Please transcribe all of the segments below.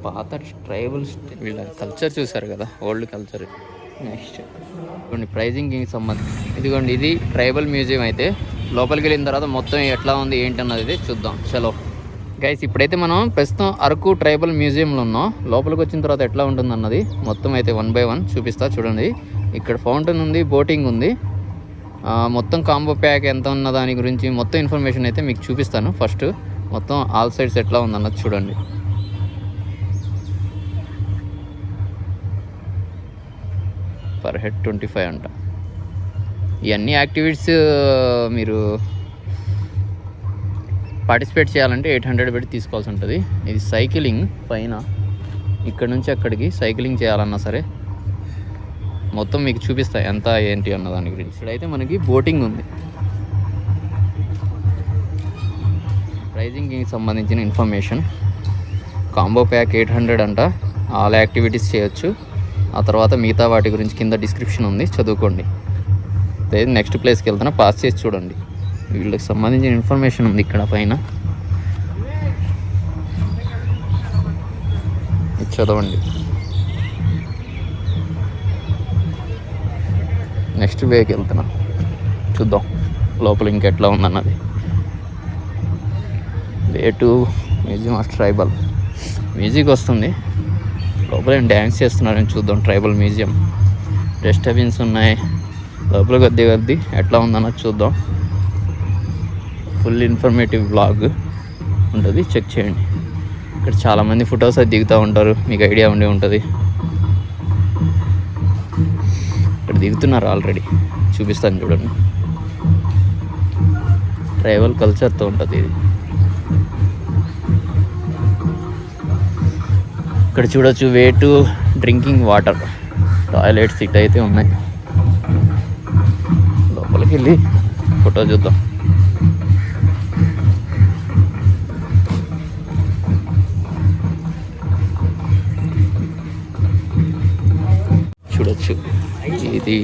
పాత ట్రైబల్ వీళ్ళ కల్చర్ చూసారు కదా, ఓల్డ్ కల్చర్. నెక్స్ట్ కొన్ని ప్రైజింగ్కి సంబంధించి ఇదిగోండి, ఇది ట్రైబల్ మ్యూజియం. అయితే లోపలికి వెళ్ళిన తర్వాత మొత్తం ఎట్లా ఉంది ఏంటి అన్నది చూద్దాం. చలో గైస్, ఇప్పుడైతే మనం ప్రస్తుతం అరకు ట్రైబల్ మ్యూజియంలో ఉన్నాం. లోపలికి వచ్చిన తర్వాత ఎట్లా ఉంటుంది అన్నది మొత్తం అయితే 1 by 1 చూపిస్తా. చూడండి, ఇక్కడ ఫౌంటైన్ ఉంది, బోటింగ్ ఉంది. మొత్తం కాంబో ప్యాక్ ఎంత ఉన్న దాని గురించి మొత్తం ఇన్ఫర్మేషన్ అయితే మీకు చూపిస్తాను. ఫస్ట్ మొత్తం ఆల్ సైడ్స్ ఎట్లా ఉందన్నది చూడండి. పర్ హెడ్ 25 అంట. ఇవన్నీ యాక్టివిటీస్ మీరు పార్టిసిపేట్ చేయాలంటే 800 పెట్టి తీసుకోవాల్సి ఉంటుంది. ఇది సైక్లింగ్ పైన, ఇక్కడ నుంచి అక్కడికి సైక్లింగ్ చేయాలన్నా సరే మొత్తం మీకు చూపిస్తాయి ఎంత ఏంటి అన్న దాని గురించి. ఇక్కడైతే మనకి బోటింగ్ ఉంది. ప్రైజింగ్కి సంబంధించిన ఇన్ఫర్మేషన్, కాంబో ప్యాక్ 800 అంట. ఆల్ యాక్టివిటీస్ చేయొచ్చు. ఆ తర్వాత మిగతా వాటి గురించి కింద డిస్క్రిప్షన్ ఉంది, చదువుకోండి. అదే నెక్స్ట్ ప్లేస్కి వెళ్తున్నా, పాస్ చేసి చూడండి. వీళ్ళకి సంబంధించిన ఇన్ఫర్మేషన్ ఉంది ఇక్కడ పైన, చదవండి. నెక్స్ట్ వేకి వెళ్తున్నా, చూద్దాం లోపల ఇంకెట్లా ఉందన్నది. Way to museum of tribal. Music వస్తుంది, లోపల ఏం డ్యాన్స్ చేస్తున్నారని చూద్దాం. ట్రైబల్ మ్యూజియం, డస్ట్బిన్స్ ఉన్నాయి. లోపల కొద్ది ఎట్లా ఉందన్నది చూద్దాం. ఫుల్ ఇన్ఫర్మేటివ్ బ్లాగ్ ఉంటుంది, చెక్ చేయండి. ఇక్కడ చాలామంది ఫొటోస్ అది దిగుతూ ఉంటారు, మీకు ఐడియా ఉండి ఉంటుంది. ఇక్కడ దిగుతున్నారు ఆల్రెడీ, చూపిస్తాను చూడండి. ట్రైబల్ కల్చర్తో ఉంటుంది ఇది. ఇక్కడ చూడొచ్చు, way to drinking water, toilets it అయితే ఉన్నాయి. లోపలికి వెళ్ళి ఫోటో చూద్దాం. చూడొచ్చు, ఇది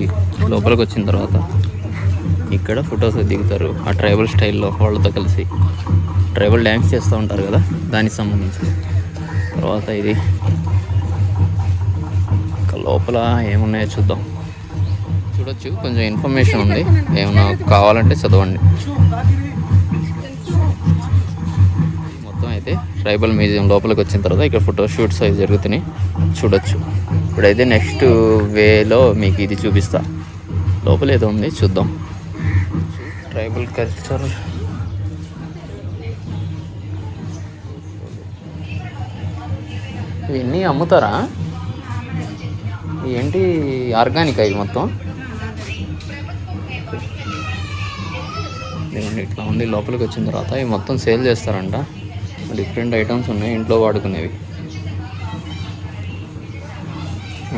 లోపలికి వచ్చిన తర్వాత ఇక్కడ ఫొటోస్ దిగుతారు ఆ ట్రైబల్ స్టైల్లో వాళ్ళతో కలిసి. ట్రైబల్ డ్యాన్స్ చేస్తూ ఉంటారు కదా, దానికి సంబంధించి. తర్వాత ఇది లోపల ఏమున్నాయో చూద్దాం. చూడొచ్చు, కొంచెం ఇన్ఫర్మేషన్ ఉంది, ఏమైనా కావాలంటే చదవండి. మొత్తం అయితే ట్రైబల్ మ్యూజియం లోపలికి వచ్చిన తర్వాత ఇక్కడ ఫోటో షూట్స్ అవి జరుగుతున్నాయి, చూడొచ్చు. ఇప్పుడైతే నెక్స్ట్ వేలో మీకు ఇది చూపిస్తా. లోపల ఏదో ఉంది, చూద్దాం. ట్రైబల్ కల్చర్, ఇవన్నీ అమ్ముతారా? ఏంటి ఆర్గానిక్ అవి మొత్తం? ఇట్లా ఉంది. లోపలికి వచ్చిన తర్వాత ఇవి మొత్తం సేల్ చేస్తారంట. డిఫరెంట్ ఐటమ్స్ ఉన్నాయి, ఇంట్లో వాడుకునేవి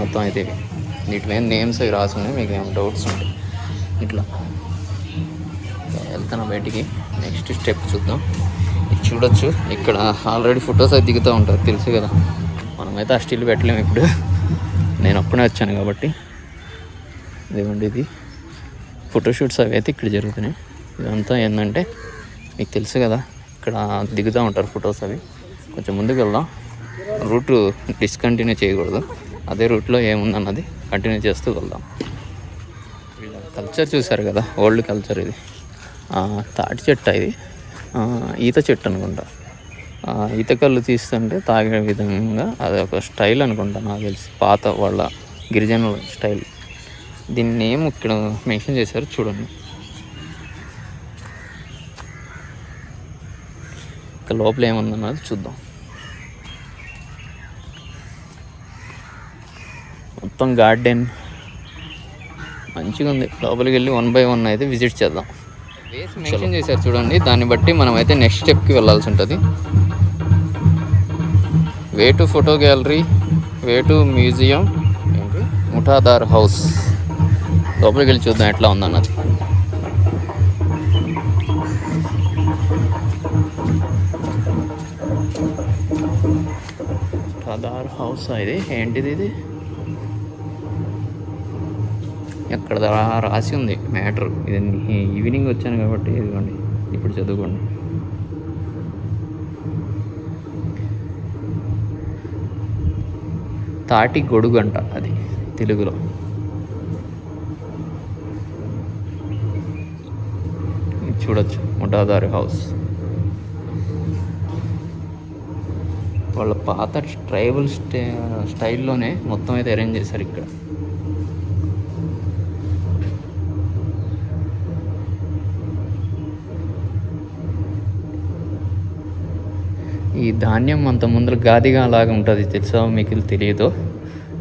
మొత్తం. అయితే వీటిలో ఏం నేమ్స్ అవి రాసి ఉన్నాయి, మీకు ఏమైనా డౌట్స్ ఉంటాయి. ఇట్లా వెళ్తాను బయటికి. నెక్స్ట్ స్టెప్ చూద్దాం. ఇది చూడొచ్చు, ఇక్కడ ఆల్రెడీ ఫొటోస్ అవి దిగుతూ ఉంటారు, తెలుసు కదా. మనమైతే ఆ స్టిల్ పెట్టలేము ఇప్పుడు, నేను ఒక్కనే వచ్చాను కాబట్టి. ఇదిగోండి, ఇది ఫోటోషూట్స్ అవి అయితే ఇక్కడ జరుగుతున్నాయి. ఇదంతా ఏంటంటే మీకు తెలుసు కదా, ఇక్కడ దిగుతూ ఉంటారు ఫొటోస్ అవి. కొంచెం ముందుకు వెళ్దాం. రూట్ డిస్కంటిన్యూ చేయకూడదు, అదే రూట్లో ఏముందన్నది కంటిన్యూ చేస్తూ వెళ్దాం. వీళ్ళ కల్చర్ చూసారు కదా, ఓల్డ్ కల్చర్. ఇది తాటి చెట్టు, ఇది ఈత చెట్టు అనుకుంటా. ఈత కళ్ళు తీస్తుంటే తాగే విధంగా అది ఒక స్టైల్ అనుకుంటా, నాకు తెలిసి పాత వాళ్ళ గిరిజనుల స్టైల్. దీని నేమ్ ఇక్కడ మెన్షన్ చేశారు, చూడండి. ఇక లోపల ఏముందన్నది చూద్దాం. మొత్తం గార్డెన్ మంచిగా ఉంది. లోపలికి వెళ్ళి 1 by 1 అయితే విజిట్ చేద్దాం. మెన్షన్ చేశారు చూడండి, దాన్ని బట్టి మనం అయితే నెక్స్ట్ స్టెప్కి వెళ్ళాల్సి ఉంటుంది. Way to photo gallery, way to museum, ఏంటి ముఠాదార్ హౌస్. లోపలికి వెళ్ళి చూద్దాం ఎట్లా ఉందన్నది. ముఠాదార్ హౌస్ ఇది ఏంటిది? ఇది ఎక్కడ రాసి ఉంది మ్యాటర్. ఇది ఈవినింగ్ వచ్చాను కాబట్టి ఇదిగోండి, ఇప్పుడు చదువుకోండి. తాటి గొడుగు అంట అది తెలుగులో. చూడొచ్చు ముఠాదారు హౌస్. వాళ్ళ పాత ట్రైబల్ స్టైల్లోనే మొత్తం అయితే అరేంజ్ చేశారు ఇక్కడ. ఈ ధాన్యం అంత ముందర గాదిగా అలాగ ఉంటుంది, తెలుసా మీకు తెలియదు.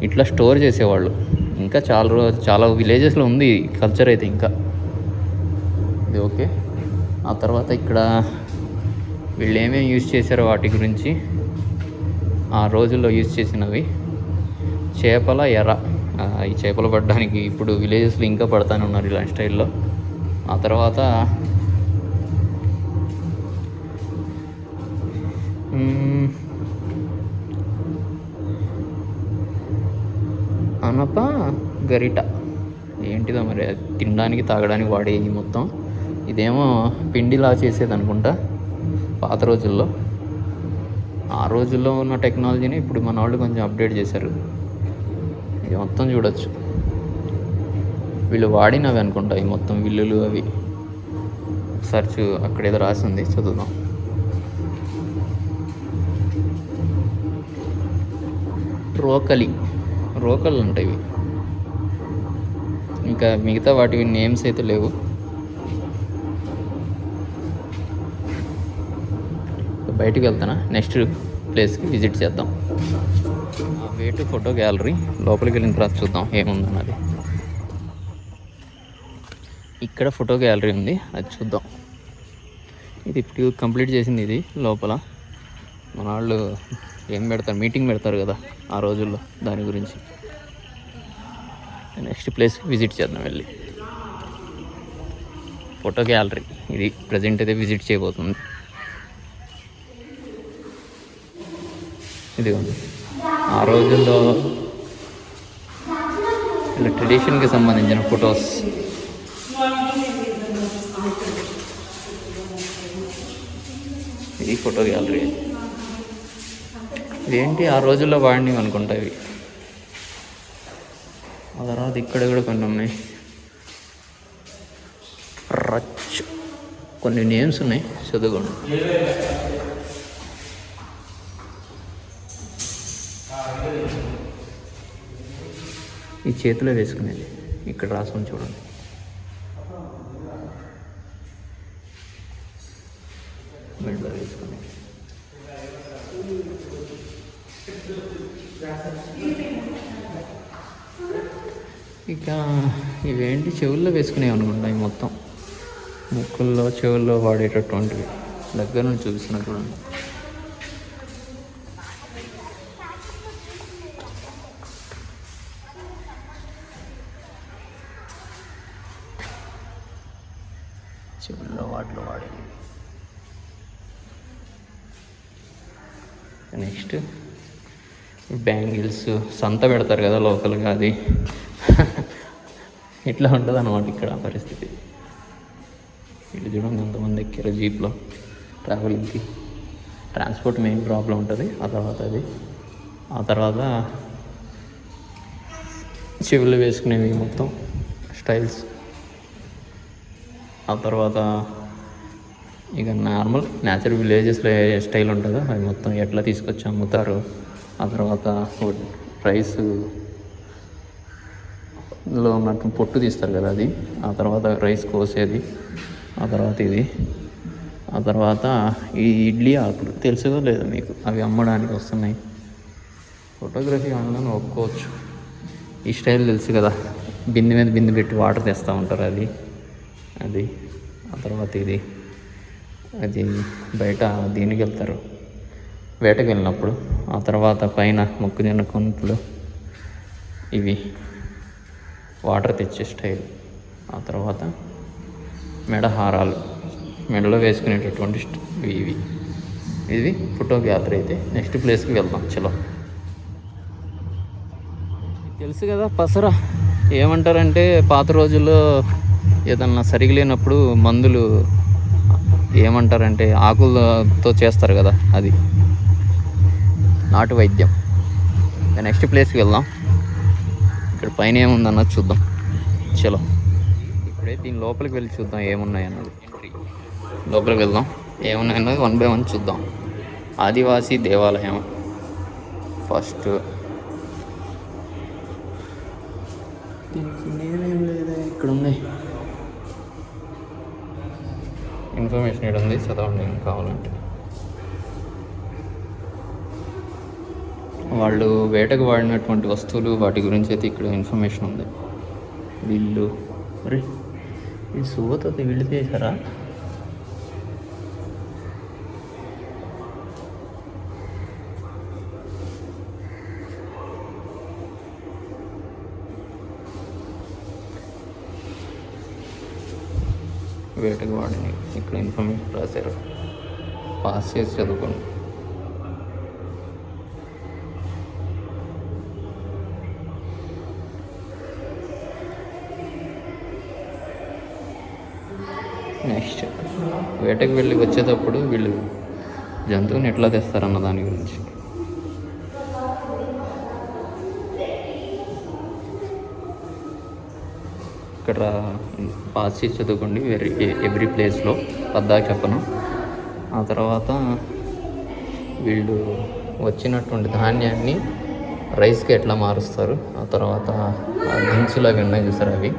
ఇట్లా స్టోర్ చేసేవాళ్ళు. ఇంకా చాలా విలేజెస్లో ఉంది కల్చర్ అయితే ఇంకా ఇది. ఓకే, ఆ తర్వాత ఇక్కడ వీళ్ళు ఏమేమి యూజ్ చేశారో వాటి గురించి, ఆ రోజుల్లో యూజ్ చేసినవి చేపల ఎర. ఈ చేపలు పడడానికి ఇప్పుడు విలేజెస్లో ఇంకా పడతానే ఉన్నారు ఇలాంటి స్టైల్లో. ఆ తర్వాత అనప గరిట ఏంటిదో మరి, తినడానికి తాగడానికి వాడేవి మొత్తం. ఇదేమో పిండిలా చేసేది అనుకుంటా పాత రోజుల్లో. ఆ రోజుల్లో ఉన్న టెక్నాలజీని ఇప్పుడు మన వాళ్ళు కొంచెం అప్డేట్ చేశారు. ఇది మొత్తం చూడొచ్చు. వీళ్ళు వాడినవి అనుకుంటా ఈ మొత్తం విల్లులు అవి. సర్చ్ అక్కడ ఏదో రాసి ఉంది, చదువుదాం. రోకలు ఉంటాయి. ఇంకా మిగతా వాటి నేమ్స్ అయితే లేవు. బయటికి వెళ్తానా, నెక్స్ట్ ప్లేస్కి విజిట్ చేద్దాం. Way to photo gallery. లోపలికి వెళ్ళిన తర్వాత చూద్దాం ఏముందన్నది. ఇక్కడ ఫోటో గ్యాలరీ ఉంది, అది చూద్దాం. ఇది ఇప్పుడు కంప్లీట్ చేసింది. ఇది లోపల మన వాళ్ళు ఏం పెడతారు, మీటింగ్ పెడతారు కదా ఆ రోజుల్లో, దాని గురించి. నెక్స్ట్ ప్లేస్కి విజిట్ చేద్దాం వెళ్ళి. ఫోటో గ్యాలరీ ఇది ప్రజెంట్ అయితే విజిట్ చేయబోతుంది. ఇది ఆ రోజుల్లో ఇలా ట్రెడిషన్కి సంబంధించిన ఫొటోస్. ఇది ఫోటో గ్యాలరీ. ఇదేంటి ఆ రోజుల్లో వాడినవి అనుకుంటా ఇవి. ఆ తర్వాత ఇక్కడ కూడా కొన్ని ఉన్నాయి. కొన్ని నేమ్స్ ఉన్నాయి, చదువుకోండి. ఈ చేతిలో వేసుకునేది ఇక్కడ రాసుకొని చూడండి. మెడలో వేసుకునేది. ఇక ఇవేంటి చెవుల్లో వేసుకునేవి అనుకుంటా. ఈ మొత్తం ముక్కుల్లో చెవుల్లో వాడేటటువంటివి. దగ్గర నుంచి చూపిస్తున్నా చూడండి. చెవుల్లో వాటిలో వాడేవి. Next bangles. సంత పెడతారు కదా లోకల్గా, అది ఇట్లా ఉంటుంది అన్నమాట ఇక్కడ పరిస్థితి. ఇటు చూడండి ఎంతమంది ఎక్కారు జీప్లో. ట్రావెలింగ్కి ట్రాన్స్పోర్ట్ మెయిన్ ప్రాబ్లం ఉంటుంది. ఆ తర్వాత చెవులు వేసుకునేవి మొత్తం స్టైల్స్. ఆ తర్వాత ఇక న్యాచురల్ విలేజెస్లో ఏ స్టైల్ ఉంటుందో అది మొత్తం ఎట్లా తీసుకొచ్చి అమ్ముతారు. ఆ తర్వాత రైస్లో ఉన్నట్టు పొట్టు తీస్తారు కదా అది. ఆ తర్వాత రైస్ కోసేది. ఆ తర్వాత ఇది. ఆ తర్వాత ఈ ఇడ్లీ ఆకులు తెలుసుగా లేదా మీకు, అవి అమ్మడానికి వస్తున్నాయి. ఫోటోగ్రఫీ ఆన్లైన్ ఒప్పుకోవచ్చు. ఈ స్టైల్ తెలుసు కదా, బిందె మీద బిందె పెట్టి వాటర్ తెస్తూ ఉంటారు అది. ఆ తర్వాత అది బయట దీనికి వెళ్తారు వేటకి వెళ్ళినప్పుడు. ఆ తర్వాత పైన మొక్కజొన్న కొనుపులు, ఇవి వాటర్ తెచ్చే స్టైల్. ఆ తర్వాత మెడహారాలు, మెడలో వేసుకునేటటువంటి ఇది ఫోటో గ్యాలరీ. అయితే నెక్స్ట్ ప్లేస్కి వెళ్దాం. చలో. తెలుసు కదా పసరా ఏమంటారంటే, పాత రోజుల్లో ఏదన్నా సరిగా లేనప్పుడు మందులు ఏమంటారంటే ఆకులతో చేస్తారు కదా, అది నాటు వైద్యం. నెక్స్ట్ ప్లేస్కి వెళ్దాం. ఇక్కడ పైన ఏముందన్నది చూద్దాం. చలో ఇప్పుడే దీని లోపలికి వెళ్ళి చూద్దాం ఏమున్నాయి అన్నది. లోపలికి వెళ్దాం, ఏమున్నాయి అన్నది 1 by 1 చూద్దాం. ఆదివాసీ దేవాలయం ఫస్ట్. దీనికి నేనేం లేదా, ఇక్కడ ఉన్నాయి ఇన్ఫర్మేషన్. ఇక్కడ ఉంది, చదవండి ఏం కావాలంటే. వాళ్ళు వేటకు వాడినటువంటి వస్తువులు, వాటి గురించి అయితే ఇక్కడ ఇన్ఫర్మేషన్ ఉంది. వీళ్ళు మరి ఈ సువతో వీళ్ళు చేశారా? వేటకు వాడిని ఇక్కడ ఇన్ఫర్మేషన్ రాశారు, పాస్ చేసి చదువుకోండి. నెక్స్ట్ వేటకు వెళ్ళి వచ్చేటప్పుడు వీళ్ళు జంతువుని ఎట్లా తెస్తారన్న దాని గురించి. ఇక్కడ పాస్ చేసి చదువుకోండి ఎవ్రీ ప్లేస్లో, పద్దాక చెప్పను. ఆ తర్వాత వీళ్ళు వచ్చినటువంటి ధాన్యాన్ని రైస్కి ఎట్లా మారుస్తారు, ఆ తర్వాత దినుసులు అవి ఉన్నాయి చూసారు, అవి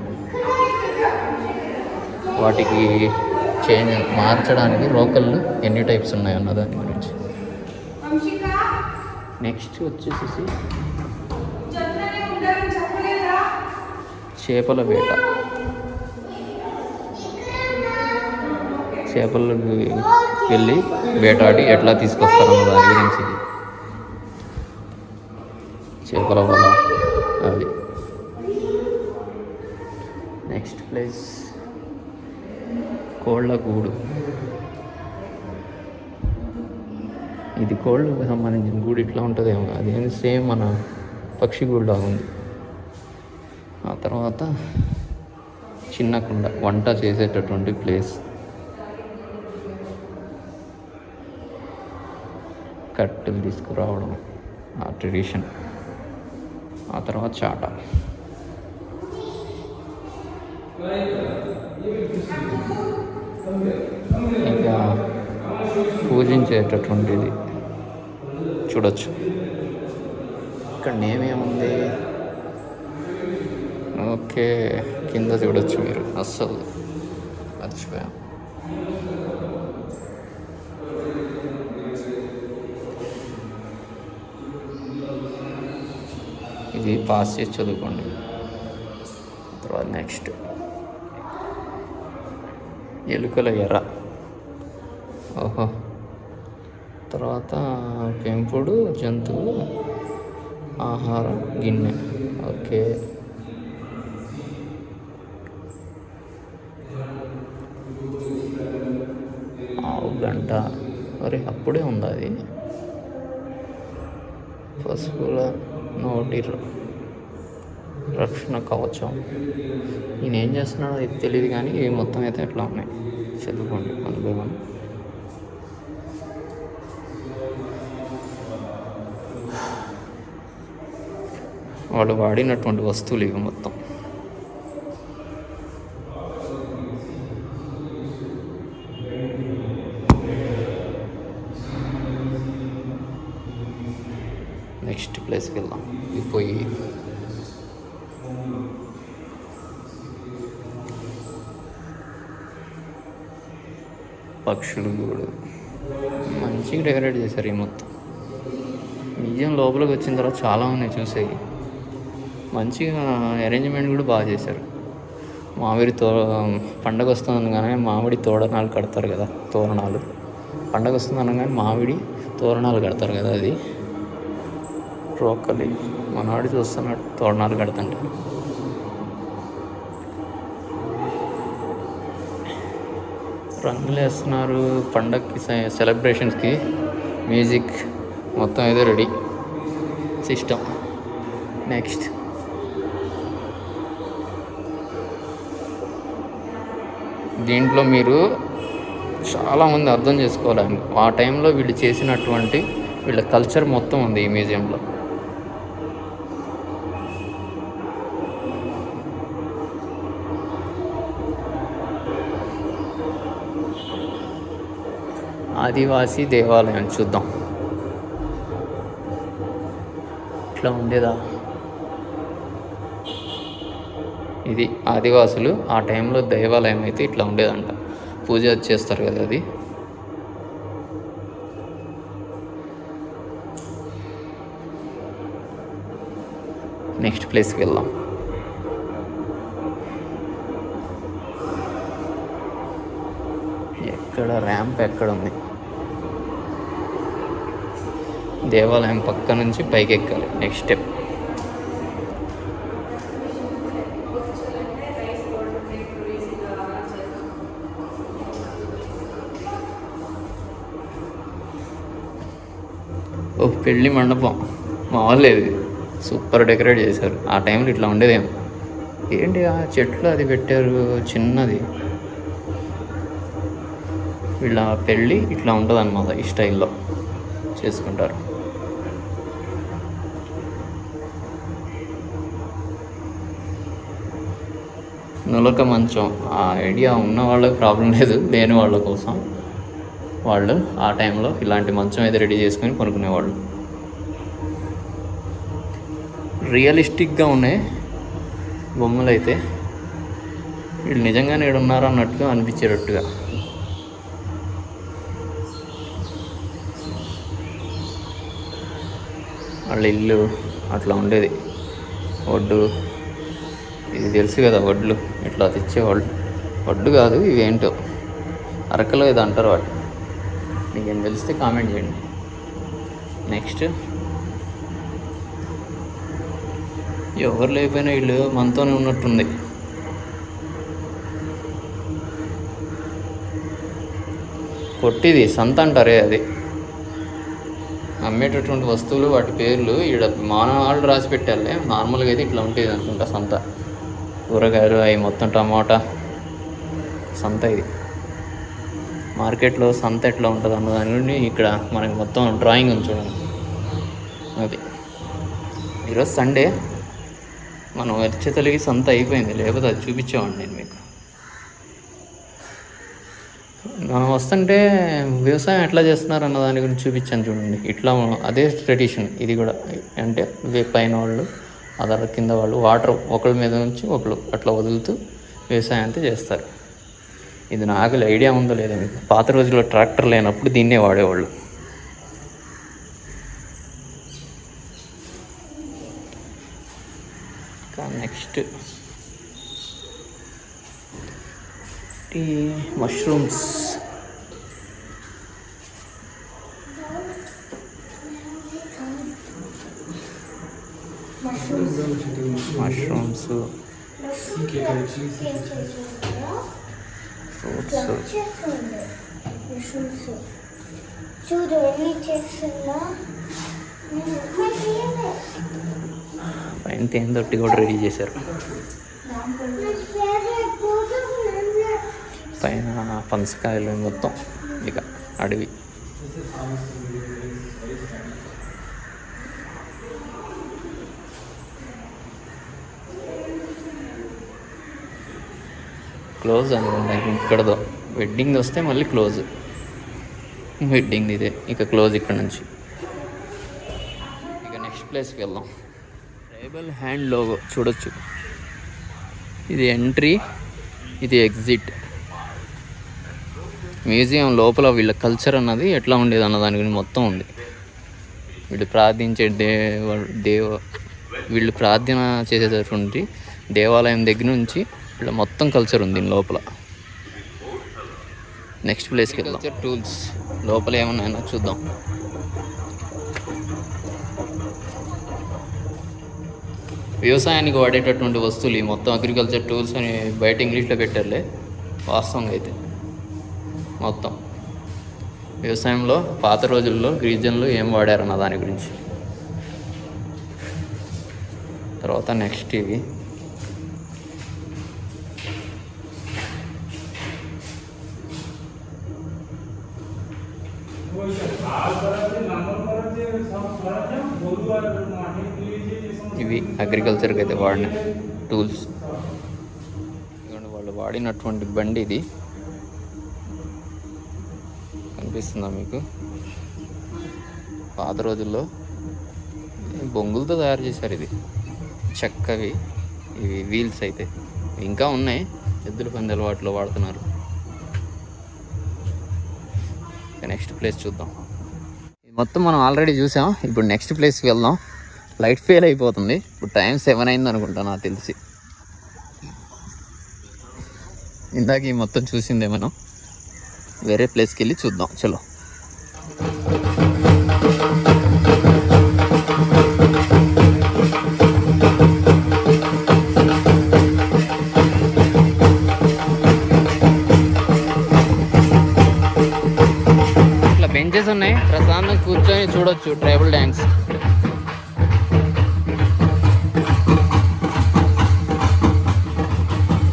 వాటికి మార్చడానికి రోకళ్ళు ఎన్ని టైప్స్ ఉన్నాయి అన్న దాని గురించి. నెక్స్ట్ వచ్చేసి చేపల వేట. చేపలకు వెళ్ళి వేటాడి ఎట్లా తీసుకొస్తారన్న దాని గురించి. చేపల వల అవి. నెక్స్ట్ ప్లేస్ కోళ్ళ గూడు. ఇది కోళ్ళకు సంబంధించిన గూడు. ఇట్లా ఉంటుందేమో, అదేమి సేమ్ మన పక్షి గూడులా ఉంది. ఆ తర్వాత చిన్న కుండ, వంట చేసేటటువంటి ప్లేస్. కట్టెలు తీసుకురావడం ఆ ట్రెడిషన్. ఆ తర్వాత చాట. ఇంకా పూజించేటటువంటిది చూడొచ్చు. ఇక్కడ నేమేముంది, ఓకే, కింద చూడొచ్చు మీరు. అస్సలు మర్చిపోయాం. ఇది పాస్ చేసి చదువుకోండి. తర్వాత నెక్స్ట్ ఎలుకల ఎర్ర. ఓహో. తర్వాత పెంపుడు జంతువు ఆహారం గిన్నె. ఓకే. ఆవు గంట. మరి అప్పుడే ఉందా అది? పశువుల నోటి రక్షణ కవచం. ఈయన ఏం చేస్తున్నాడో అది తెలియదు, కానీ ఇవి మొత్తం అయితే ఎట్లా ఉన్నాయి చదువుకోండి 1 by 1. వాళ్ళు వాడినటువంటి వస్తువులు ఇవి మొత్తం. నెక్స్ట్ ప్లేస్కి వెళ్దాం. ఈ పొయ్యి. పక్షులు కూడా మంచిగా డెకరేట్ చేశారు ఈ మొత్తం. మ్యూజియం లోపలికి వచ్చిన తర్వాత చాలా ఉన్నాయి చూసేవి. మంచిగా అరేంజ్మెంట్ కూడా బాగా చేశారు. మామిడి పండగ వస్తుంది అనగానే మామిడి తోరణాలు కడతారు కదా, తోరణాలు. పండగ వస్తుంది అనగానే మామిడి తోరణాలు కడతారు కదా, అది రోకలి. మనవాడి చూస్తున్నాడు తోరణాలు కడతంటే. రంగులు వేస్తున్నారు పండగకి, సెలబ్రేషన్స్కి. మ్యూజిక్ మొత్తం ఏదో రెడీ సిస్టమ్. నెక్స్ట్ దీంట్లో మీరు చాలామంది అర్థం చేసుకోవాలి. ఆ టైంలో వీళ్ళు చేసినటువంటి వీళ్ళ కల్చర్ మొత్తం ఉంది ఈ మ్యూజియంలో. ఆదివాసీ దేవాలయం చూద్దాం. ఇట్లా ఉండేదా? ఇది ఆదివాసులు ఆ టైంలో దేవాలయం అయితే ఇట్లా ఉండేదంట. పూజ చేస్తారు కదా అది. నెక్స్ట్ ప్లేస్కి వెళ్దాం. ఎక్కడ ర్యాంప్ ఎక్కడ ఉంది? దేవాలయం పక్క నుంచి పైకి ఎక్కాలి. Next step. ఓ పెళ్ళి మండపం మామూలు ఇది. సూపర్ డెకరేట్ చేశారు. ఆ టైంలో ఇట్లా ఉండేదేమో. ఏంటి ఆ చెట్లు అది పెట్టారు చిన్నది. వీళ్ళ పెళ్ళి ఇట్లా ఉంటుంది అన్నమాట. ఈ స్టైల్లో చేసుకుంటారు. నులక మంచం ఆ ఐడియా ఉన్న వాళ్ళకి ప్రాబ్లం లేదు, లేని వాళ్ళ కోసం వాళ్ళు ఆ టైంలో ఇలాంటి మంచం అయితే రెడీ చేసుకొని కొనుక్కునేవాళ్ళు. రియలిస్టిక్గా ఉన్నాయి బొమ్మలు అయితే. వీళ్ళు నిజంగానే ఇక్కడ ఉన్నారు అన్నట్టుగా అనిపించేటట్టుగా. వాళ్ళ ఇల్లు అట్లా ఉండేది. ఒడ్డు ఇది తెలుసు కదా, వడ్లు ఇట్లా తెచ్చేవాళ్ళు. వడ్డు కాదు ఇవేంటో అరకలో ఇది అంటారు వాటి. మీకేం తెలిస్తే కామెంట్ చేయండి. నెక్స్ట్ ఎవరు లేకపోయినా వీళ్ళు మనతోనే ఉన్నట్టుంది. కొట్టిది సంత అంటారే, అది అమ్మేటటువంటి వస్తువులు వాటి పేర్లు ఈడ మానవాళ్ళు రాసి పెట్టాలే. నార్మల్గా అయితే ఇట్లా ఉంటుంది అనుకుంటా సంత. కూరగాయలు అవి మొత్తం టమాటా సంత. ఇది మార్కెట్లో సంత ఎట్లా ఉంటుంది అన్న దాని నుండి ఇక్కడ మనకి మొత్తం డ్రాయింగ్ ఉంది చూడండి. అది ఈరోజు సండే, మనం వచ్చే తొలిగి సంత అయిపోయింది, లేకపోతే అది చూపించేవాడిని నేను మీకు. మనం వస్తుంటే వ్యవసాయం ఎట్లా చేస్తున్నారు అన్న దాని గురించి చూపించాను చూడండి. ఇట్లా అదే ట్రెడిషన్ ఇది కూడా. అంటే పైన వాళ్ళు అదర్ కింద వాళ్ళు వాటర్ ఒకళ్ళ మీద నుంచి ఒకళ్ళు అట్లా వదులుతూ వ్యవసాయం అంతా చేస్తారు. ఇది నాకు ఐడియా ఉందో లేదో మీకు. పాత రోజుల్లో ట్రాక్టర్ లేనప్పుడు దీన్నే వాడేవాళ్ళు. Next mushrooms. Mushrooms, fruits. పైన తేనె తొట్టి కూడా రెడీ చేశారు. పైన పనసకాయలు మొత్తం ఇక అడవి. క్లోజ్ అనుకోండి ఇక్కడదో. వెడ్డింగ్ వస్తే మళ్ళీ క్లోజ్. వెడ్డింగ్ ఇదే ఇక క్లోజ్ ఇక్కడ నుంచి. ఇక నెక్స్ట్ ప్లేస్కి వెళ్దాం. ట్రైబల్ హ్యాండ్ లోగో చూడొచ్చు. ఇది ఎంట్రీ, ఇది ఎగ్జిట్. మ్యూజియం లోపల వీళ్ళ కల్చర్ అన్నది ఎట్లా ఉండేది అన్న దాని గురించి మొత్తం ఉంది. వీళ్ళు ప్రార్థించే వీళ్ళు ప్రార్థన చేసేటటువంటి దేవాలయం దగ్గర నుంచి వీళ్ళ మొత్తం కల్చర్ ఉంది దీని లోపల. నెక్స్ట్ ప్లేస్కి వెళ్దాం. టూల్స్ లోపల ఏమన్నా చూద్దాం. వ్యవసాయానికి వాడేటటువంటి వస్తువులు మొత్తం అగ్రికల్చర్ టూల్స్ అని బయట ఇంగ్లీష్లో పెట్టారులే. వాస్తవంగా అయితే మొత్తం వ్యవసాయంలో పాత రోజుల్లో గిరిజనులు ఏం వాడారన్న దాని గురించి. తర్వాత నెక్స్ట్ ఇవి ఇవి అగ్రికల్చర్కి అయితే వాడిన టూల్స్. వాళ్ళు వాడినటువంటి బండి ఇది కనిపిస్తుందా మీకు? పాత రోజుల్లో బొంగులతో తయారు చేశారు. ఇది చక్కవి. ఇవి వీల్స్ అయితే ఇంకా ఉన్నాయి, ఎద్దుల పందాల వాటిలో వాడుతున్నారు. నెక్స్ట్ ప్లేస్ చూద్దాం. ఇది మొత్తం మనం ఆల్రెడీ చూసాం. ఇప్పుడు నెక్స్ట్ ప్లేస్కి వెళ్దాం. లైట్ ఫెయిల్ అయిపోతుంది. ఇప్పుడు టైం 7 అయింది అనుకుంటా నాకు తెలిసి. ఇందాక ఈ మొత్తం చూసిందే మనం. వేరే ప్లేస్కి వెళ్ళి చూద్దాం. చలో. ఇట్లా బెంచెస్ ఉన్నాయి, ప్రశాంతంగా కూర్చొని చూడొచ్చు ట్రైబల్ డ్యాన్స్.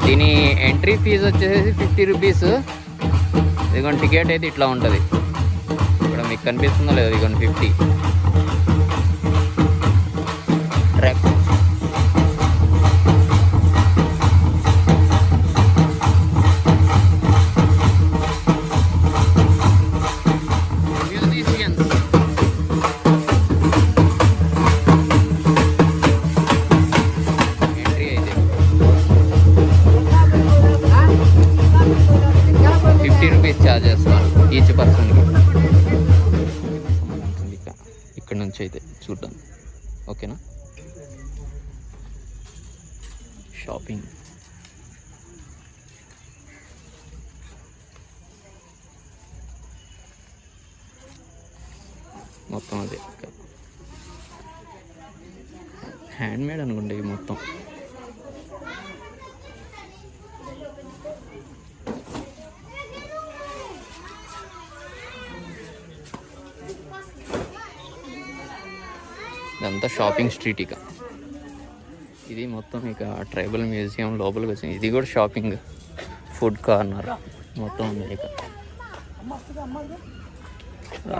దీని ఎంట్రీ ఫీజు వచ్చేసి 50 రూపీస్. ఇదిగోండి టికెట్ అయితే ఇట్లా ఉంటుంది. ఇక్కడ మీకు కనిపిస్తుందో లేదు, ఇదిగోండి 50. ట్రాక్ ఎంట్రీ అయితే 50 రూపీస్ ఛార్జ్ చేస్తారు ఈచ్ పర్సన్కి. ఇక్కడ నుంచి అయితే చూద్దాం. ఓకేనా? షాపింగ్ మొత్తం అదే హ్యాండ్ మేడ్ అనుకోండి ఇవి మొత్తం. ఇదంతా షాపింగ్ స్ట్రీట్. ఇక ఇది మొత్తం ఇక ట్రైబల్ మ్యూజియం లోపలికి వచ్చింది. ఇది కూడా షాపింగ్ ఫుడ్ కార్నర్ మొత్తం ఉంది. ఇక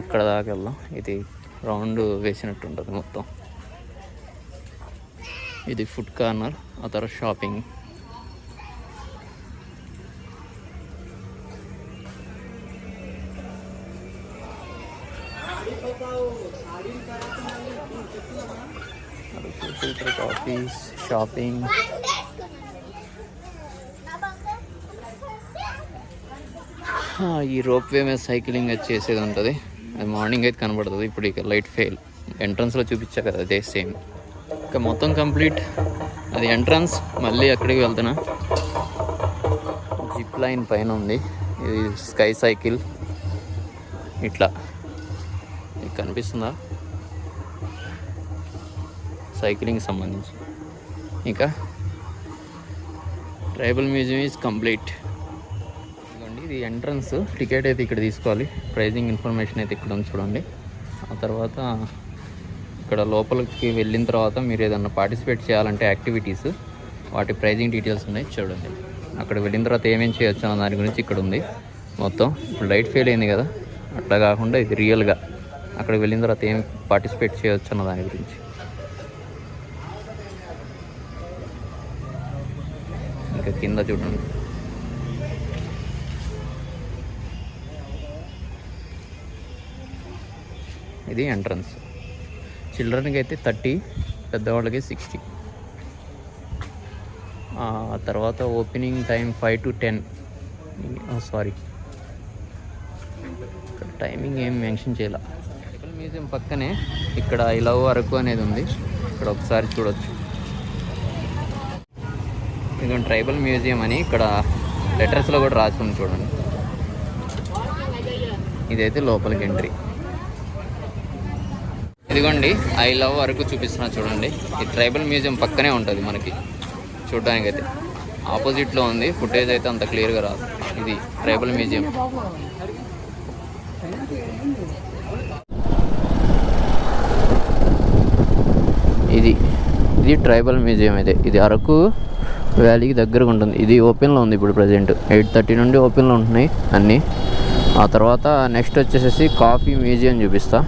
అక్కడ దాకా వెళ్దాం. ఇది రౌండ్ వేసినట్టు ఉంటుంది మొత్తం. ఇది ఫుడ్ కార్నర్, ఆ తర్వాత షాపింగ్. Filter coffees, shopping. ఈ రోప్ వే మీద సైక్లింగ్ చేసేది ఉంటుంది. అది మార్నింగ్ అయితే కనబడుతుంది. ఇప్పుడు ఇక లైట్ ఫెయిల్. ఎంట్రన్స్లో చూపించా కదా, అదే సేమ్. ఇక మొత్తం కంప్లీట్. అది ఎంట్రన్స్. మళ్ళీ అక్కడికి వెళ్తున్నా. జిప్ లైన్ పైన ఉంది. ఇది స్కై సైకిల్. ఇట్లా మీకు కనిపిస్తుందా? సైక్లింగ్ సంబంధించి. ఇంకా ట్రైబల్ మ్యూజియం ఈజ్ కంప్లీట్. ఇదిగోండి ఇది ఎంట్రన్స్. టికెట్ అయితే ఇక్కడ తీసుకోవాలి. ప్రైజింగ్ ఇన్ఫర్మేషన్ అయితే ఇక్కడ ఉంది చూడండి. ఆ తర్వాత ఇక్కడ లోపలికి వెళ్ళిన తర్వాత మీరు ఏదన్నా పార్టిసిపేట్ చేయాలంటే యాక్టివిటీస్, వాటి ప్రైజింగ్ డీటెయిల్స్ ఉన్నాయి చూడండి. అక్కడ వెళ్ళిన తర్వాత ఏమేమి చేయొచ్చు అన్న దాని గురించి ఇక్కడ ఉంది మొత్తం. ఇప్పుడు లైట్ ఫెయిల్ అయింది కదా, అట్లా కాకుండా ఇది రియల్గా అక్కడికి వెళ్ళిన తర్వాత ఏం పార్టిసిపేట్ చేయొచ్చు అన్న దాని గురించి. ఇంకా కింద చూడండి. ఇది ఎంట్రన్స్. చిల్డ్రన్కి అయితే 30, పెద్దవాళ్ళకి 60. తర్వాత ఓపెనింగ్ టైం 5 to 10. సారీ, ఇక్కడ టైమింగ్ ఏం మెన్షన్ చేయాల. ట్రైబల్ మ్యూజియం పక్కనే ఇక్కడ ఐ లవ్ అరకు అనేది ఉంది. ఇక్కడ ఒకసారి చూడొచ్చు. ఇది ట్రైబల్ మ్యూజియం అని ఇక్కడ లెటర్స్లో కూడా రాసి ఉంది చూడండి. ఇదైతే లోపలికి ఎంట్రీ. ఇదిగోండి ఐ లవ్ అరకు చూపిస్తున్నా చూడండి. ఈ ట్రైబల్ మ్యూజియం పక్కనే ఉంటుంది మనకి చూడడానికి. అయితే ఆపోజిట్లో ఉంది. ఫుటేజ్ అయితే అంత క్లియర్గా రాదు. ఇది ట్రైబల్ మ్యూజియం. ఇది ట్రైబల్ మ్యూజియం అయితే. ఇది అరకు వ్యాలీకి దగ్గరగా ఉంటుంది. ఇది ఓపెన్లో ఉంది ఇప్పుడు ప్రజెంట్. 8:30 నుండి ఓపెన్లో ఉంటున్నాయి అన్నీ. ఆ తర్వాత నెక్స్ట్ వచ్చేసేసి కాఫీ మ్యూజియం చూపిస్తా.